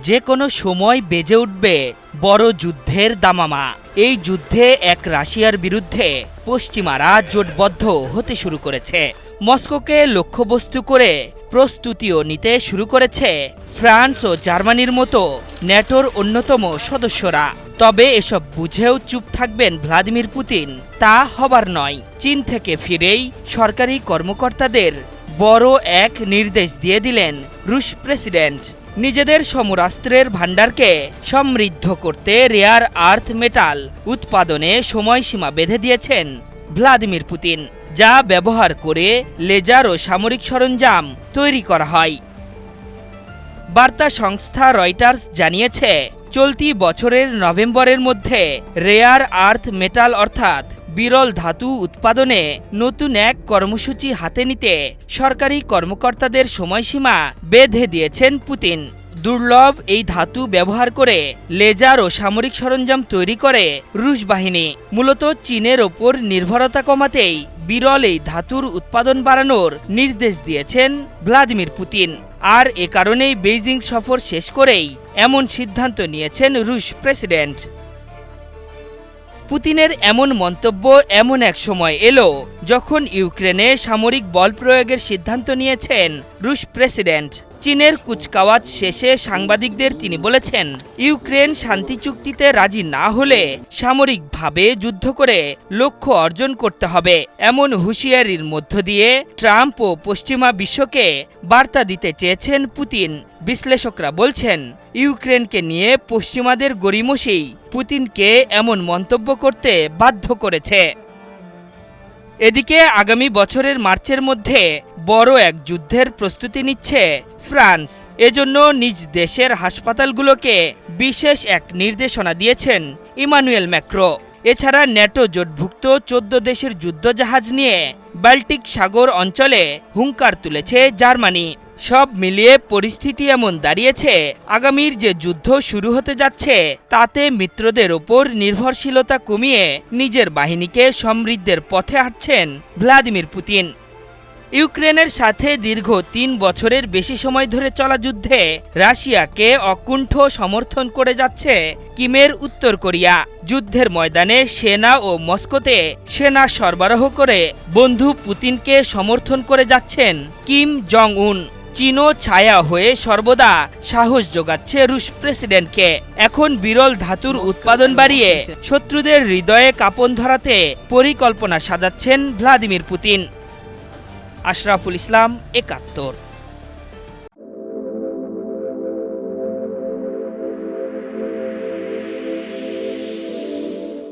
যে কোনো সময় বেজে উঠবে বড় যুদ্ধের দামামা। এই যুদ্ধে এক রাশিয়ার বিরুদ্ধে পশ্চিমারা জোটবদ্ধ হতে শুরু করেছে। মস্কোকে লক্ষ্যবস্তু করে প্রস্তুতিও নিতে শুরু করেছে ফ্রান্স ও জার্মানির মতো ন্যাটোর অন্যতম সদস্যরা। তবে এসব বুঝেও চুপ থাকবেন ভ্লাদিমির পুতিন তা হবার নয়। চীন থেকে ফিরেই সরকারি কর্মকর্তাদের বড় এক নির্দেশ দিয়ে দিলেন রুশ প্রেসিডেন্ট। নিজেদের সমরাস্ত্রের ভাণ্ডারকে সমৃদ্ধ করতে রেয়ার আর্থ মেটাল উৎপাদনে সময়সীমা বেঁধে দিয়েছেন ভ্লাদিমির পুতিন, যা ব্যবহার করে লেজার ও সামরিক সরঞ্জাম তৈরি করা হয়। বার্তা সংস্থা রয়টার্স জানিয়েছে, চলতি বছরের নভেম্বরের মধ্যে রেয়ার আর্থ মেটাল অর্থাৎ বিরল ধাতু উৎপাদনে নতুন এক কর্মসূচি হাতে নিতে সরকারি কর্মকর্তাদের সময়সীমা বেঁধে দিয়েছেন পুতিন। দুর্লভ এই ধাতু ব্যবহার করে লেজার ও সামরিক সরঞ্জাম তৈরি করে রুশ বাহিনী। মূলত চীনের ওপর নির্ভরতা কমাতেই বিরল এই ধাতুর উৎপাদন বাড়ানোর নির্দেশ দিয়েছেন ভ্লাদিমির পুতিন। আর এ কারণেই বেইজিং সফর শেষ করেই এমন সিদ্ধান্ত নিয়েছেন রুশ প্রেসিডেন্ট। পুতিনের এমন মন্তব্য এমন এক সময় এলো যখন ইউক্রেনে সামরিক বল প্রয়োগের সিদ্ধান্ত নিয়েছেন রুশ প্রেসিডেন্ট। চীনের কুচকাওয়াজ শেষে সাংবাদিকদের তিনি বলেছেন, ইউক্রেন শান্তি চুক্তিতে রাজি না হলে সামরিকভাবে যুদ্ধ করে লক্ষ্য অর্জন করতে হবে। এমন হুঁশিয়ারির মধ্য দিয়ে ট্রাম্প ও পশ্চিমা বিশ্বকে বার্তা দিতে চেয়েছেন পুতিন। বিশ্লেষকরা বলছেন, ইউক্রেনকে নিয়ে পশ্চিমাদের গড়িমসিই পুতিনকে এমন মন্তব্য করতে বাধ্য করেছে। এদিকে আগামী বছরের মার্চের মধ্যে বড় এক যুদ্ধের প্রস্তুতি নিচ্ছে ফ্রান্স। এজন্য নিজ দেশের হাসপাতালগুলোকে বিশেষ এক নির্দেশনা দিয়েছেন ইমানুয়েল ম্যাক্রো। এছাড়া ন্যাটো জোটভুক্ত 14 দেশের যুদ্ধজাহাজ নিয়ে বাল্টিক সাগর অঞ্চলে হুঙ্কার তুলেছে জার্মানি। সব মিলিয়ে পরিস্থিতি এমন দাঁড়িয়েছে, আগামীর যে যুদ্ধ শুরু হতে যাচ্ছে তাতে মিত্রদের ওপর নির্ভরশীলতা কমিয়ে নিজের বাহিনীকে সমৃদ্ধের পথে হাঁটছেন ভ্লাদিমির পুতিন। ইউক্রেনের সাথে দীর্ঘ 3 বছরের বেশি সময় ধরে চলা যুদ্ধে রাশিয়াকে অকুণ্ঠ সমর্থন করে যাচ্ছে কিমের উত্তর কোরিয়া। যুদ্ধের ময়দানে সেনা ও মস্কোতে সেনা সরবরাহ করে বন্ধু পুতিনকে সমর্থন করে যাচ্ছেন কিম জং উন। চীনও ছায়া হয়ে সর্বদা সাহস যোগাচ্ছে রুশ প্রেসিডেন্টকে। এখন বিরল ধাতুর উৎপাদন বাড়িয়ে শত্রুদের হৃদয়ে কাঁপন ধরাতে পরিকল্পনা সাজাচ্ছেন ভ্লাদিমির পুতিন। আশরাফুল ইসলাম, ৭১।